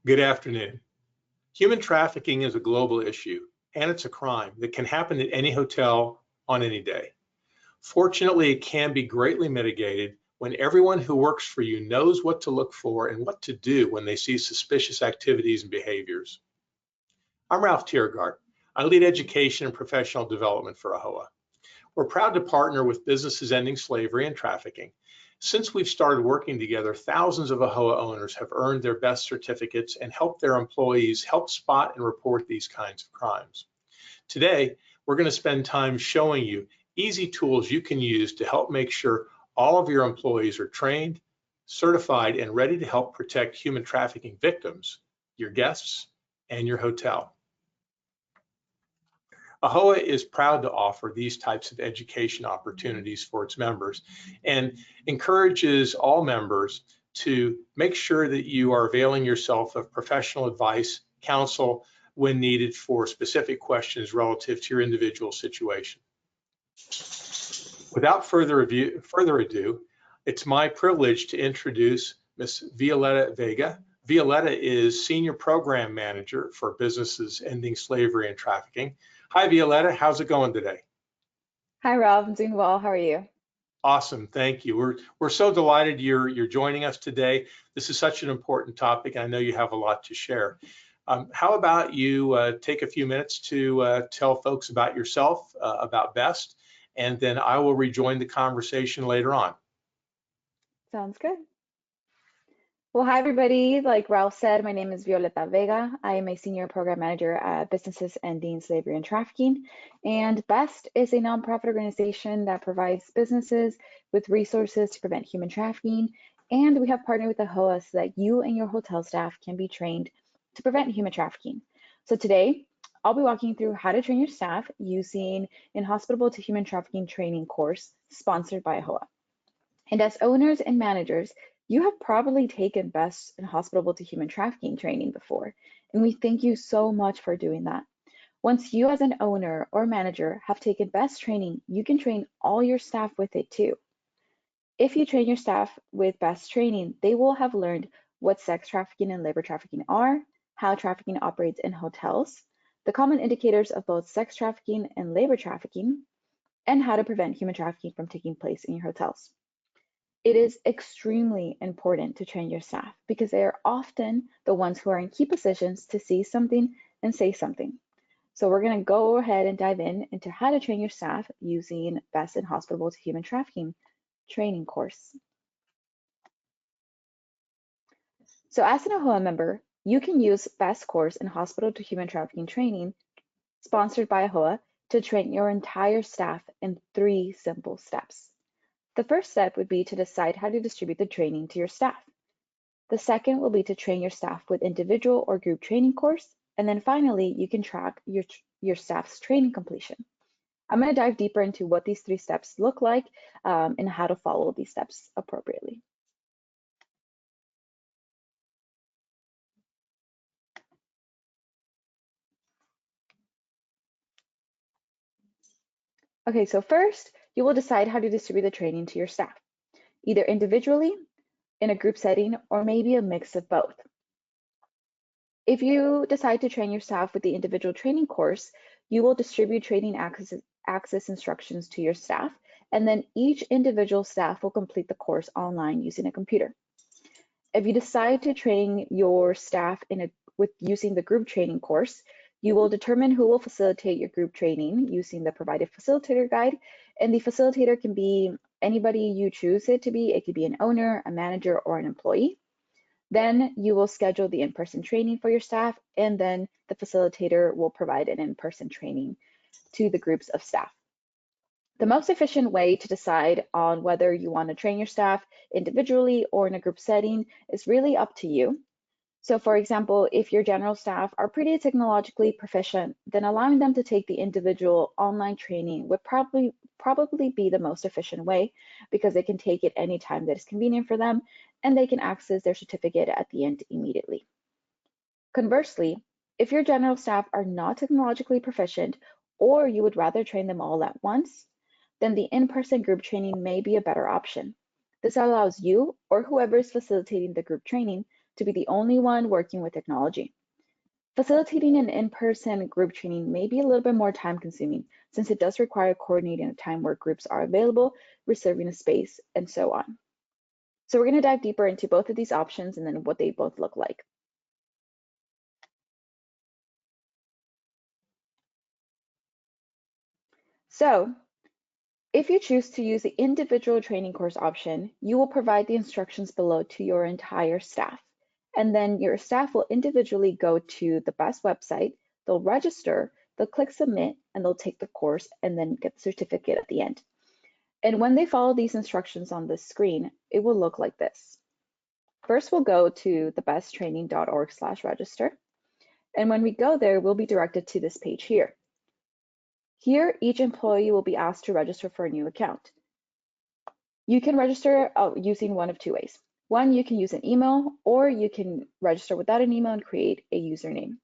Good afternoon. Human trafficking is a global issue, and it's a crime that can happen at any hotel on any day. Fortunately, it can be greatly mitigated when everyone who works for you knows what to look for and what to do when they see suspicious activities and behaviors. I'm Ralph Tiergart. I lead education and professional development for AHOA. We're proud to partner with businesses ending slavery and trafficking. Since we've started working together, thousands of AHOA owners have earned their best certificates and helped their employees help spot and report these kinds of crimes. Today, we're going to spend time showing you easy tools you can use to help make sure all of your employees are trained, certified, and ready to help protect human trafficking victims, your guests, and your hotel. AHOA is proud to offer these types of education opportunities for its members and encourages all members to make sure that you are availing yourself of professional advice, counsel when needed for specific questions relative to your individual situation. Without further ado, it's my privilege to introduce Ms. Violeta Vega. Violeta is Senior Program Manager for Businesses Ending Slavery and Trafficking. Hi, Violeta. How's it going today? Hi, Rob. I'm doing well. How are you? Awesome. Thank you. We're so delighted you're joining us today. This is such an important topic. I know you have a lot to share. How about you take a few minutes to tell folks about yourself, about BEST, and then I will rejoin the conversation later on. Sounds good. Well, hi, everybody. Like Ralph said, my name is Violeta Vega. I am a Senior Program Manager at Businesses Ending Slavery and Trafficking. And BEST is a nonprofit organization that provides businesses with resources to prevent human trafficking. And we have partnered with AHOA so that you and your hotel staff can be trained to prevent human trafficking. So today, I'll be walking through how to train your staff using an Inhospitable to Human Trafficking training course sponsored by AHOA. And as owners and managers, you have probably taken BEST Inhospitable to Human Trafficking training before, and we thank you so much for doing that. Once you as an owner or manager have taken BEST training, you can train all your staff with it too. If you train your staff with BEST training, they will have learned what sex trafficking and labor trafficking are, how trafficking operates in hotels, the common indicators of both sex trafficking and labor trafficking, and how to prevent human trafficking from taking place in your hotels. It is extremely important to train your staff because they are often the ones who are in key positions to see something and say something. So we're going to go ahead and dive into how to train your staff using BEST Inhospitable to Human Trafficking training course. So as an AHOA member, you can use BEST course Inhospitable to Human Trafficking training sponsored by AHOA to train your entire staff in 3 simple steps. The first step would be to decide how to distribute the training to your staff. The second will be to train your staff with individual or group training course. And then finally, you can track your staff's training completion. I'm going to dive deeper into what these 3 steps look like and how to follow these steps appropriately. Okay, so first, you will decide how to distribute the training to your staff, either individually, in a group setting, or maybe a mix of both. If you decide to train your staff with the individual training course, you will distribute training access instructions to your staff, and then each individual staff will complete the course online using a computer. If you decide to train your staff using the group training course, you will determine who will facilitate your group training using the provided facilitator guide, and the facilitator can be anybody you choose it to be. It could be an owner, a manager, or an employee. Then you will schedule the in-person training for your staff, and then the facilitator will provide an in-person training to the groups of staff. The most efficient way to decide on whether you want to train your staff individually or in a group setting is really up to you. So for example, if your general staff are pretty technologically proficient, then allowing them to take the individual online training would probably be the most efficient way because they can take it anytime that is convenient for them and they can access their certificate at the end immediately. Conversely, if your general staff are not technologically proficient or you would rather train them all at once, then the in-person group training may be a better option. This allows you or whoever is facilitating the group training to be the only one working with technology. Facilitating an in-person group training may be a little bit more time consuming since it does require coordinating a time where groups are available, reserving a space, and so on. So we're going to dive deeper into both of these options and then what they both look like. So if you choose to use the individual training course option, you will provide the instructions below to your entire staff. And then your staff will individually go to the BEST website, they'll register, they'll click submit, and they'll take the course and then get the certificate at the end. And when they follow these instructions on this screen, it will look like this. First, we'll go to thebesttraining.org/register. And when we go there, we'll be directed to this page here. Here, each employee will be asked to register for a new account. You can register using one of two ways. One, you can use an email, or you can register without an email and create a username.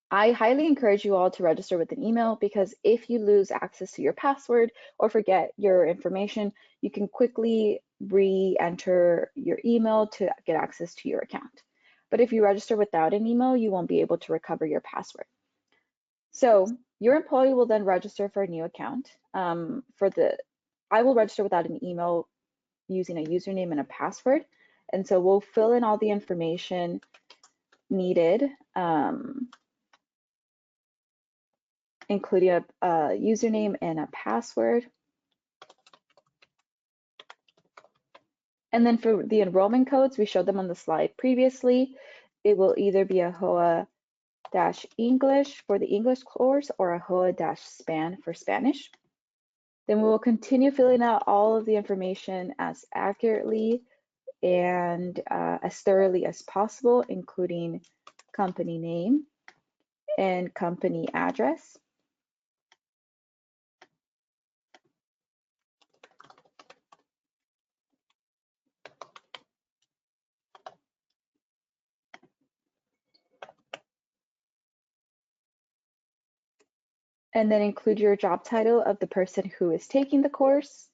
I highly encourage you all to register with an email because if you lose access to your password or forget your information, you can quickly re-enter your email to get access to your account. But if you register without an email, you won't be able to recover your password. So your employee will then register for a new account. I will register without an email using a username and a password. And so we'll fill in all the information needed, including a username and a password. And then for the enrollment codes, we showed them on the slide previously. It will either be a HOA-English for the English course or a HOA-SPAN for Spanish. Then we will continue filling out all of the information as accurately and as thoroughly as possible, including company name and company address. And then include your job title of the person who is taking the course.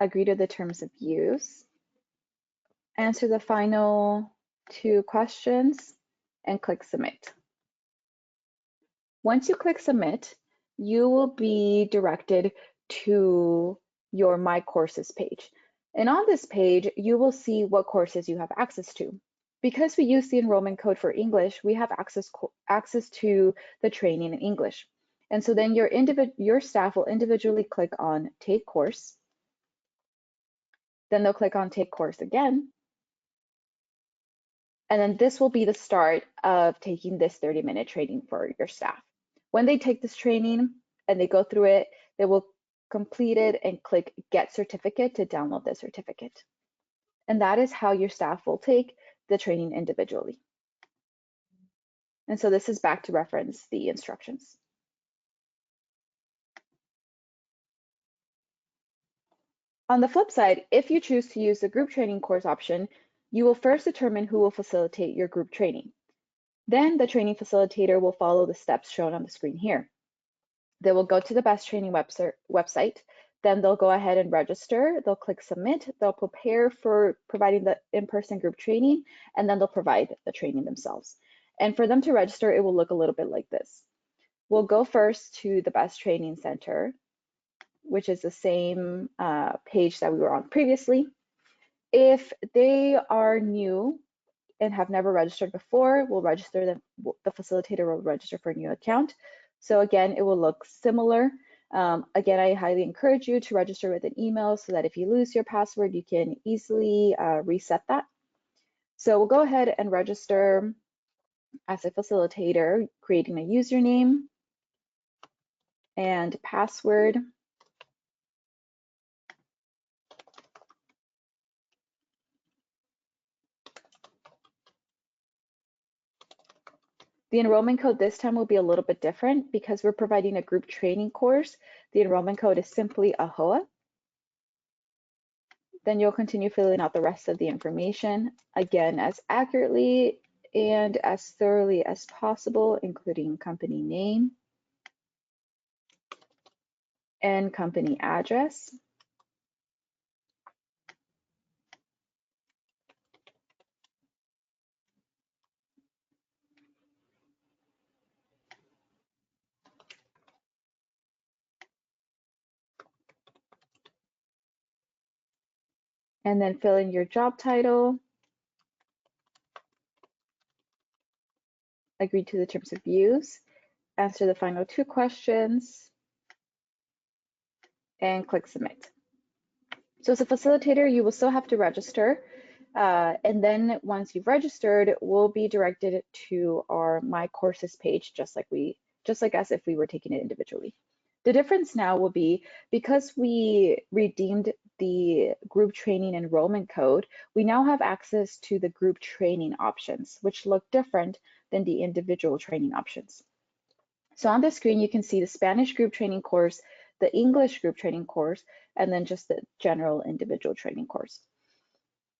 Agree to the terms of use. Answer the final 2 questions and click submit. Once you click submit, you will be directed to your My Courses page. And on this page, you will see what courses you have access to. Because we use the enrollment code for English, we have access to the training in English. And so then your staff will individually click on Take Course. Then they'll click on Take Course again. And then this will be the start of taking this 30-minute training for your staff. When they take this training and they go through it, they will complete it and click Get Certificate to download the certificate. And that is how your staff will take the training individually. And so this is back to reference the instructions. On the flip side, if you choose to use the group training course option, you will first determine who will facilitate your group training. Then the training facilitator will follow the steps shown on the screen here. They will go to the BEST training website, then they'll go ahead and register, they'll click submit, they'll prepare for providing the in-person group training, and then they'll provide the training themselves. And for them to register, it will look a little bit like this. We'll go first to the BEST Training Center, which is the same page that we were on previously. If they are new and have never registered before, we'll register them. The facilitator will register for a new account. So again, it will look similar. Again, I highly encourage you to register with an email so that if you lose your password, you can easily reset that. So we'll go ahead and register as a facilitator, creating a username and password. The enrollment code this time will be a little bit different because we're providing a group training course. The enrollment code is simply a HOA. Then you'll continue filling out the rest of the information, again, as accurately and as thoroughly as possible, including company name and company address. and then fill in your job title, agree to the terms of use, answer the final 2 questions, and click submit. So as a facilitator, you will still have to register. And then once you've registered, we'll be directed to our My Courses page, just like as if we were taking it individually. The difference now will be because we redeemed the group training enrollment code, we now have access to the group training options, which look different than the individual training options. So on the screen, you can see the Spanish group training course, the English group training course, and then just the general individual training course.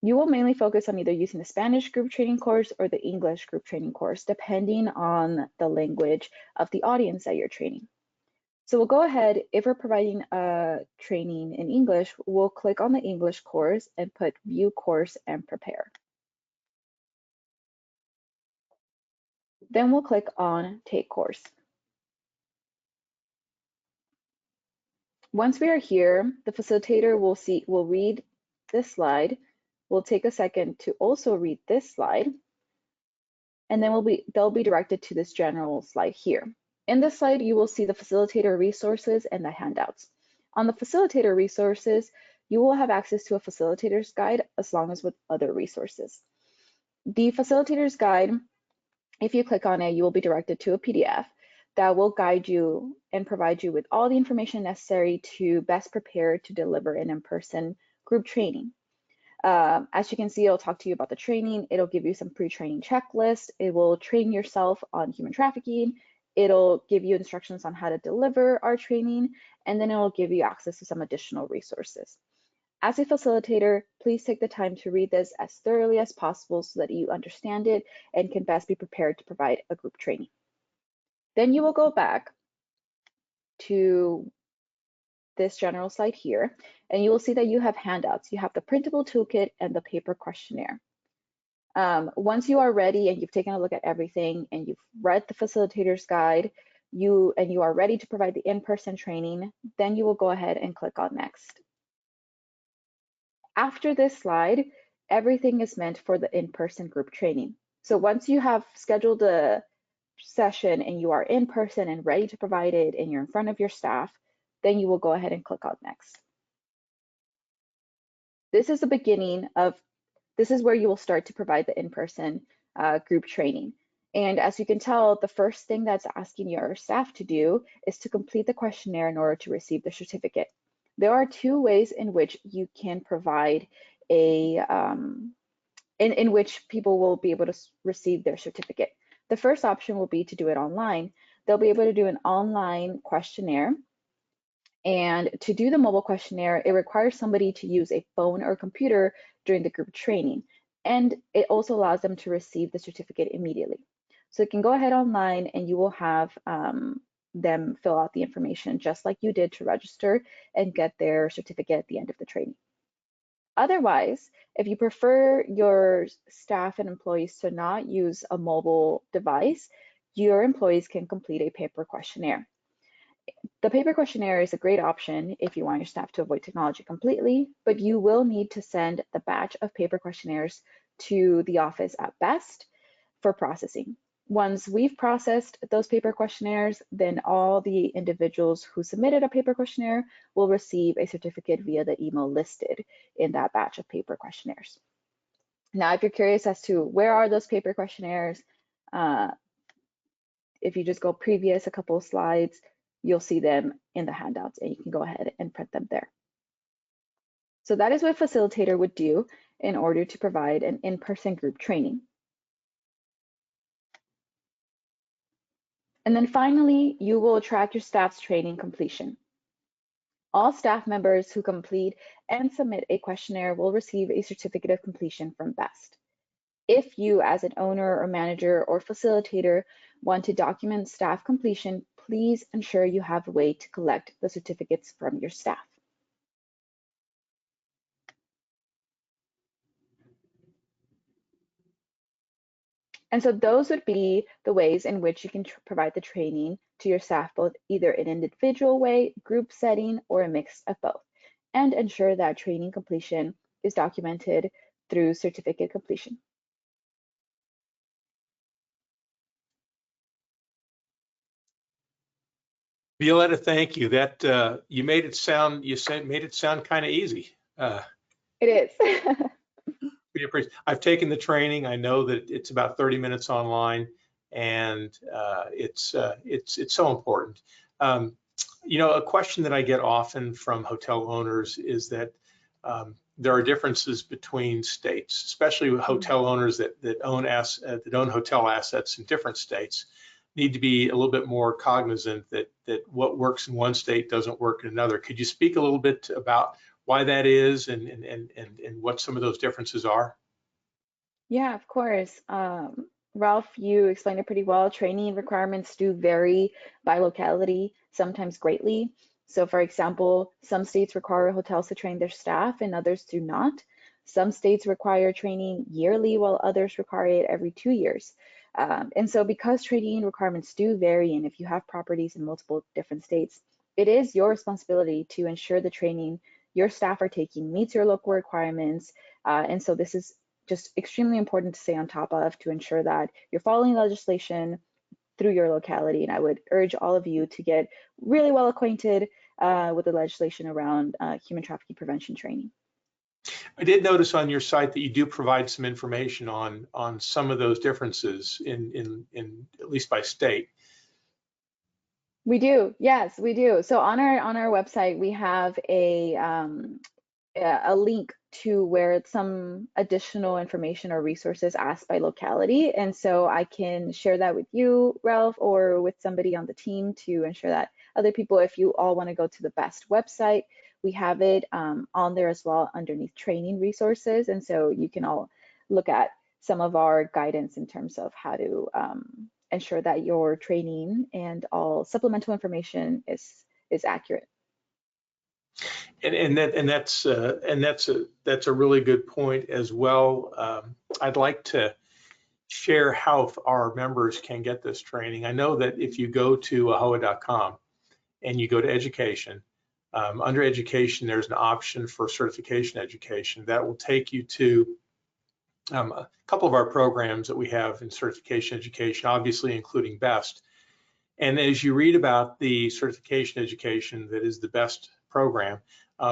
You will mainly focus on either using the Spanish group training course or the English group training course, depending on the language of the audience that you're training. So we'll go ahead, if we're providing a training in English, we'll click on the English course and put View Course and Prepare. Then we'll click on Take Course. Once we are here, the facilitator will read this slide. We'll take a second to also read this slide, and then they'll be directed to this general slide here. In this slide, you will see the facilitator resources and the handouts. On the facilitator resources, you will have access to a facilitator's guide as long as with other resources. The facilitator's guide, if you click on it, you will be directed to a PDF that will guide you and provide you with all the information necessary to best prepare to deliver an in-person group training. As you can see, it'll talk to you about the training. It'll give you some pre-training checklists. It will train yourself on human trafficking. It'll give you instructions on how to deliver our training, and then it'll give you access to some additional resources. As a facilitator, please take the time to read this as thoroughly as possible so that you understand it and can best be prepared to provide a group training. Then you will go back to this general slide here, and you will see that you have handouts. You have the printable toolkit and the paper questionnaire. Once you are ready and you've taken a look at everything and you've read the facilitator's guide, you are ready to provide the in-person training, then you will go ahead and click on Next. After this slide, everything is meant for the in-person group training. So once you have scheduled a session and you are in person and ready to provide it and you're in front of your staff, then you will go ahead and click on Next. This is the beginning of, this is where you will start to provide the in-person group training. And as you can tell, the first thing that's asking your staff to do is to complete the questionnaire in order to receive the certificate. There are 2 ways in which you can provide a, in which people will be able to receive their certificate. The first option will be to do it online. They'll be able to do an online questionnaire. And to do the mobile questionnaire, it requires somebody to use a phone or computer during the group training. And it also allows them to receive the certificate immediately. So you can go ahead online and you will have them fill out the information just like you did to register and get their certificate at the end of the training. Otherwise, if you prefer your staff and employees to not use a mobile device, your employees can complete a paper questionnaire. The paper questionnaire is a great option if you want your staff to avoid technology completely, but you will need to send the batch of paper questionnaires to the office at best for processing. Once we've processed those paper questionnaires, then all the individuals who submitted a paper questionnaire will receive a certificate via the email listed in that batch of paper questionnaires. Now, if you're curious as to where are those paper questionnaires, if you just go previous a couple of slides, you'll see them in the handouts and you can go ahead and print them there. So that is what a facilitator would do in order to provide an in-person group training. And then finally, you will track your staff's training completion. All staff members who complete and submit a questionnaire will receive a certificate of completion from BEST. If you, as an owner or manager or facilitator, want to document staff completion, please ensure you have a way to collect the certificates from your staff. And so those would be the ways in which you can provide the training to your staff, both either in an individual way, group setting, or a mix of both, and ensure that training completion is documented through certificate completion. Violetta, thank you. That you made it sound kind of easy. It is. I've taken the training. I know that it's about 30 minutes online, and it's so important. A question that I get often from hotel owners is that there are differences between states, especially with hotel owners that own hotel assets in different states. Need to be a little bit more cognizant that what works in one state doesn't work in another. Could you speak a little bit about why that is and what some of those differences are? Yeah, of course. Ralph, you explained it pretty well. Training requirements do vary by locality, sometimes greatly. So, for example, some states require hotels to train their staff and others do not. Some states require training yearly, while others require it every 2 years. And so, because training requirements do vary, and if you have properties in multiple different states, it is your responsibility to ensure the training your staff are taking meets your local requirements. And so, this is just extremely important to stay on top of to ensure that you're following legislation through your locality. And I would urge all of you to get really well acquainted with the legislation around human trafficking prevention training. I did notice on your site that you do provide some information on some of those differences in at least by state. We do, yes, we do. So on our website, we have a link to where some additional information or resources asked by locality. And so I can share that with you, Ralph, or with somebody on the team to ensure that other people, if you all want to go to the best website, we have it on there as well underneath training resources. And so you can all look at some of our guidance in terms of how to ensure that your training and all supplemental information is accurate. And that's a really good point as well. I'd like to share how our members can get this training. I know that if you go to ahoa.com and you go to education, under education, there's an option for certification education that will take you to a couple of our programs that we have in certification education, obviously including BEST. And as you read about the certification education that is the BEST program,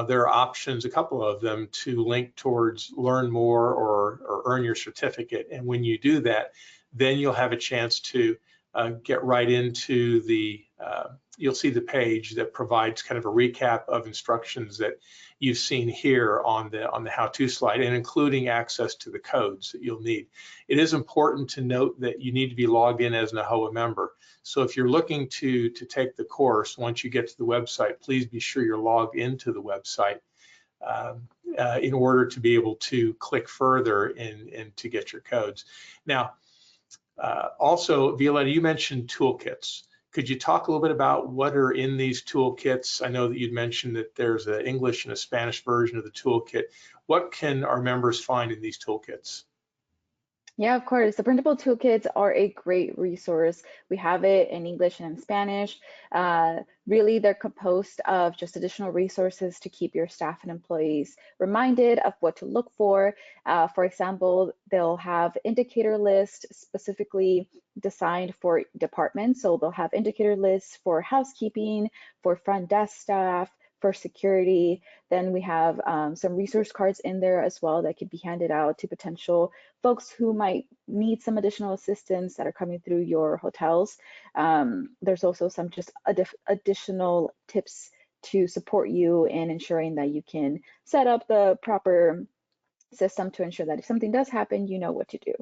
there are options, a couple of them, to link towards learn more or earn your certificate. And when you do that, then you'll have a chance to get right into you'll see the page that provides kind of a recap of instructions that you've seen here on the how-to slide, and including access to the codes that you'll need. It is important to note that you need to be logged in as an AHOA member. So if you're looking to take the course, once you get to the website, please be sure you're logged into the website in order to be able to click further and to get your codes. Now, also, Violetta, you mentioned toolkits. Could you talk a little bit about what are in these toolkits? I know that you'd mentioned that there's an English and a Spanish version of the toolkit. What can our members find in these toolkits? Yeah, of course. The printable toolkits are a great resource. We have it in English and in Spanish. Really, they're composed of just additional resources to keep your staff and employees reminded of what to look for. For example, they'll have indicator lists specifically designed for departments. So they'll have indicator lists for housekeeping, for front desk staff, for security. Then we have some resource cards in there as well that could be handed out to potential folks who might need some additional assistance that are coming through your hotels. There's also some just additional tips to support you in ensuring that you can set up the proper system to ensure that if something does happen, you know what to do.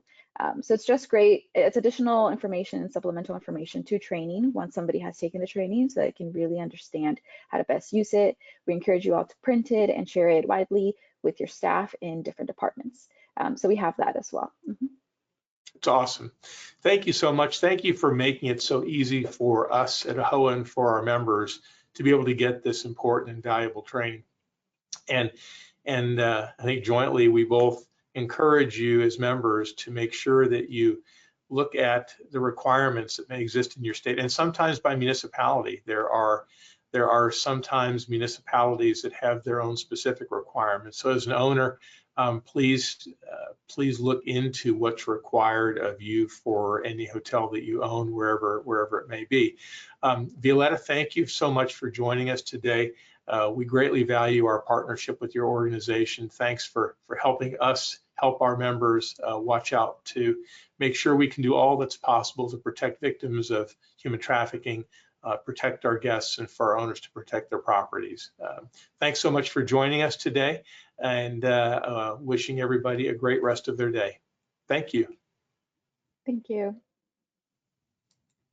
So it's just great. It's additional information, supplemental information to training once somebody has taken the training so that it can really understand how to best use it. We encourage you all to print it and share it widely with your staff in different departments. So we have that as well. It's awesome. Thank you so much. Thank you for making it so easy for us at AHOA and for our members to be able to get this important and valuable training. And I think jointly we both encourage you as members to make sure that you look at the requirements that may exist in your state. And sometimes by municipality, there are there are sometimes municipalities that have their own specific requirements. So as an owner, please look into what's required of you for any hotel that you own, wherever it may be. Violetta, thank you so much for joining us today. We greatly value our partnership with your organization. Thanks for helping us help our members watch out to make sure we can do all that's possible to protect victims of human trafficking, protect our guests, and for our owners to protect their properties. Thanks so much for joining us today, and wishing everybody a great rest of their day. Thank you. Thank you.